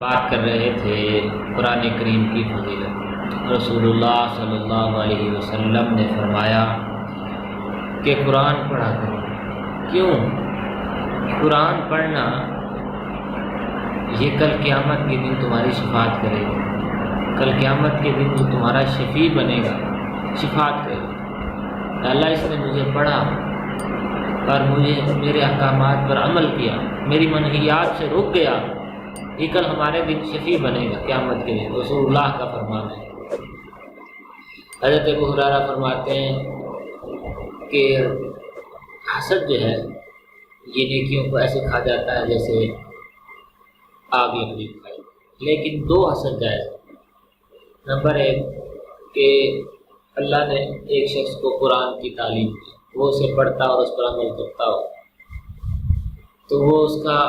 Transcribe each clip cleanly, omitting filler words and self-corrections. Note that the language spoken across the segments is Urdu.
بات کر رہے تھے قرآن کریم کی فضیلت۔ رسول اللہ صلی اللہ علیہ وسلم نے فرمایا کہ قرآن پڑھا کرو۔ کیوں؟ قرآن پڑھنا یہ کل قیامت کے دن تمہاری شفاعت کرے گا۔ کل قیامت کے دن جو تمہارا شفیع بنے گا، شفاعت کرے گا۔ اللہ اس نے مجھے پڑھا اور مجھے میرے احکامات پر عمل کیا، میری منہیات سے رک گیا، یہ کل ہمارے دن شفیع بنے گا قیامت کے دن۔ رسول اللہ کا فرمان ہے۔ حضرت ابو ہریرہ فرماتے ہیں کہ حسد جو ہے یہ نیکیوں کو ایسے کھا جاتا ہے جیسے آگ لکڑی کھائے، لیکن دو حسد جائز۔ نمبر ایک کہ اللہ نے ایک شخص کو قرآن کی تعلیم دی، وہ اسے پڑھتا اور اس پر عمل کرتا ہو، تو وہ اس کا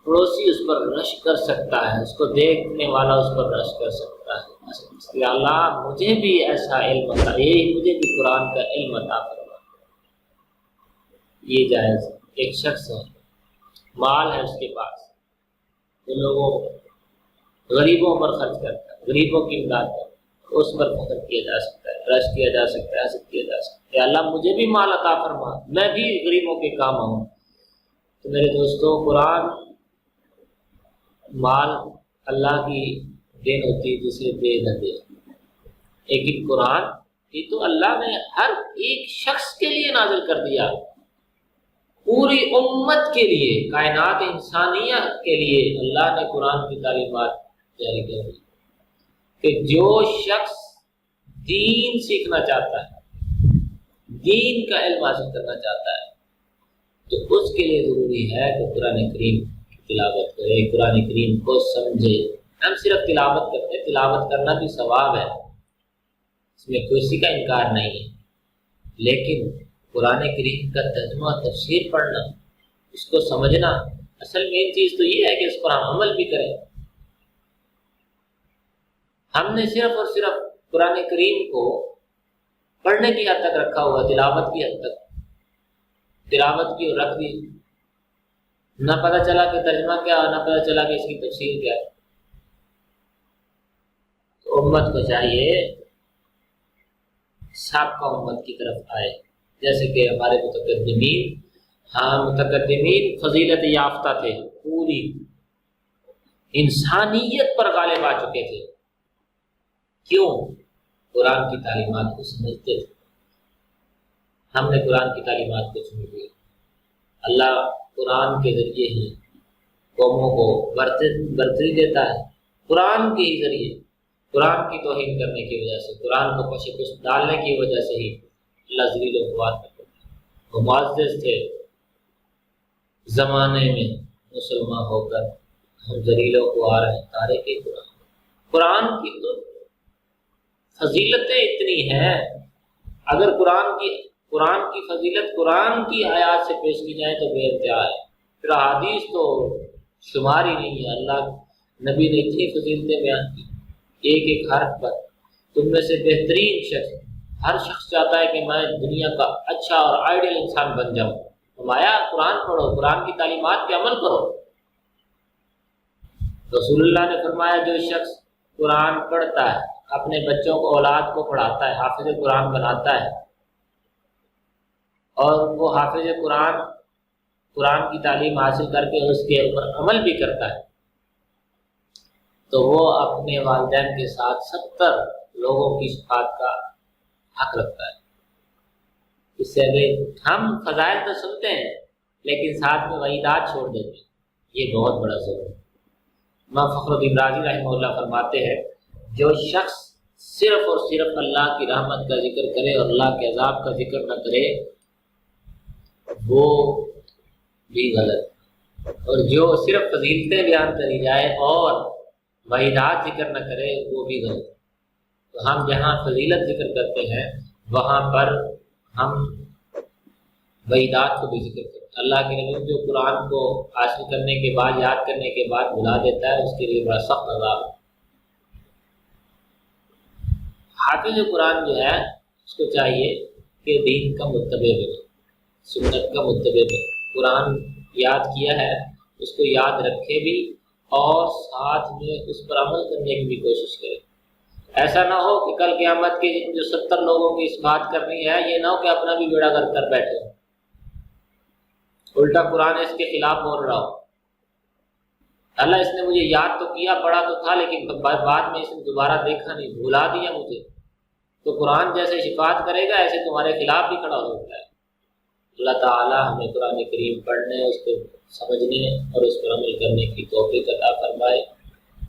پڑوسی اس پر رش کر سکتا ہے، اس کو دیکھنے والا اس پر رش کر سکتا ہے کہ اللہ مجھے بھی ایسا علم عطا، مجھے بھی قرآن کا علم عطا فرما۔ یہ جائز۔ ایک شخص ہے، مال ہے اس کے پاس، جو لوگوں غریبوں پر خرچ کرتا ہے، غریبوں کی امداد کرتا ہے، اس پر فخر کیا جا سکتا ہے، رش کیا جا سکتا ہے، حسد کیا جا سکتا ہے کہ اللہ مجھے بھی مال عطا فرما، میں بھی غریبوں کے کام آؤں۔ تو میرے دوستو، قرآن مال اللہ کی دین ہوتی ہے جسے دے نہ دے، لیکن قرآن یہ تو اللہ نے ہر ایک شخص کے لیے نازل کر دیا، پوری امت کے لیے، کائنات انسانیہ کے لیے اللہ نے قرآن کی تعلیمات جاری کر دی کہ جو شخص دین سیکھنا چاہتا ہے، دین کا علم حاصل کرنا چاہتا ہے، تو اس کے لیے ضروری ہے کہ قرآن کریم تلاوت کرے، قرآن کریم کو سمجھے۔ ہم صرف تلاوت کرتے ہیں، تلاوت کرنا بھی ثواب ہے، اس میں کسی کا انکار نہیں ہے، لیکن قرآن کریم کا ترجمہ تفسیر پڑھنا، اس کو سمجھنا، اصل مین چیز تو یہ ہے کہ اس پر ہم عمل بھی کریں۔ ہم نے صرف اور صرف قرآن کریم کو پڑھنے کی حد تک رکھا ہوا، تلاوت کی حد تک تلاوت کی اور رکھ دی، نہ پتہ چلا کہ ترجمہ کیا، نہ پتہ چلا کہ اس کی تفسیر کیا ہے۔ تو امت کو چاہیے سابقہ امت کی طرف آئے، جیسے کہ ہمارے متقدمین فضیلت یافتہ تھے، پوری انسانیت پر غالب آ چکے تھے۔ کیوں؟ قرآن کی تعلیمات کو سمجھتے تھے۔ ہم نے قرآن کی تعلیمات کو سمجھ لیا۔ اللہ قرآن کے ذریعے ہی قوموں کو برتری دیتا ہے، قرآن کے ہی ذریعے، قرآن کی توہین کرنے کی وجہ سے، قرآن کو پشے پش ڈالنے کی وجہ سے ہی اللہ ذلیل و خوار کرتا ہے۔ وہ معزز تھے زمانے میں، مسلمان ہو کر ہم ذلیل و خوار ہیں تارے کے قرآن کی تو فضیلتیں اتنی ہیں، اگر قرآن کی فضیلت قرآن کی آیات سے پیش کی جائے تو بے انتہا ہے، پھر احادیث تو شمار ہی نہیں ہے۔ اللہ نبی نے اتنی فضیلتیں بیان کی ایک ایک حرف پر۔ تم میں سے بہترین شخص، ہر شخص چاہتا ہے کہ میں دنیا کا اچھا اور آئیڈیل انسان بن جاؤں۔ فرمایا قرآن پڑھو، قرآن کی تعلیمات پہ عمل کرو۔ رسول اللہ نے فرمایا جو شخص قرآن پڑھتا ہے، اپنے بچوں کو، اولاد کو پڑھاتا ہے، حافظ قرآن بناتا ہے، اور وہ حافظ قرآن کی تعلیم حاصل کر کے اس کے اوپر عمل بھی کرتا ہے، تو وہ اپنے والدین کے ساتھ 70 لوگوں کی شفاعت کا حق رکھتا ہے۔ اس سے اگر ہم فضائل تو سنتے ہیں لیکن ساتھ میں وعیدات چھوڑ دیتے ہیں، یہ بہت بڑا ظلم ہے۔ امام فخر الدین رازی رحمہ اللہ فرماتے ہیں جو شخص صرف اور صرف اللہ کی رحمت کا ذکر کرے اور اللہ کے عذاب کا ذکر نہ کرے وہ بھی غلط، اور جو صرف فضیلتیں بیان کری جائے اور وعیدات ذکر نہ کرے وہ بھی غلط۔ تو ہم جہاں فضیلت ذکر کرتے ہیں وہاں پر ہم وعیدات کو بھی ذکر کرتے ہیں۔ اللہ کے نبی جو قرآن کو حاصل کرنے کے بعد، یاد کرنے کے بعد بھلا دیتا ہے، اس کے لیے بڑا سخت عذاب ہے۔ حافظ قرآن جو ہے اس کو چاہیے کہ دین کا متبع بنے، سنت کا متبع بنے، قرآن یاد کیا ہے اس کو یاد رکھے بھی اور ساتھ میں اس پر عمل کرنے کی بھی کوشش کرے۔ ایسا نہ ہو کہ کل قیامت کے دن جو 70 لوگوں کی اس بات کرنی ہے، یہ نہ ہو کہ اپنا بھی بیڑا گرک کر بیٹھے، الٹا قرآن اس کے خلاف بول رہا ہو۔ اللہ اس نے مجھے یاد تو کیا، پڑھا تو تھا، لیکن بعد میں اس نے دوبارہ دیکھا نہیں، بھلا دیا مجھے۔ تو قرآن جیسے شفاعت کرے گا ایسے تمہارے خلاف بھی کھڑا ہو سکتا ہے۔ اللہ تعالی ہمیں قرآن کریم پڑھنے، اس کو سمجھنے اور اس پر عمل کرنے کی توفیق عطا فرمائے۔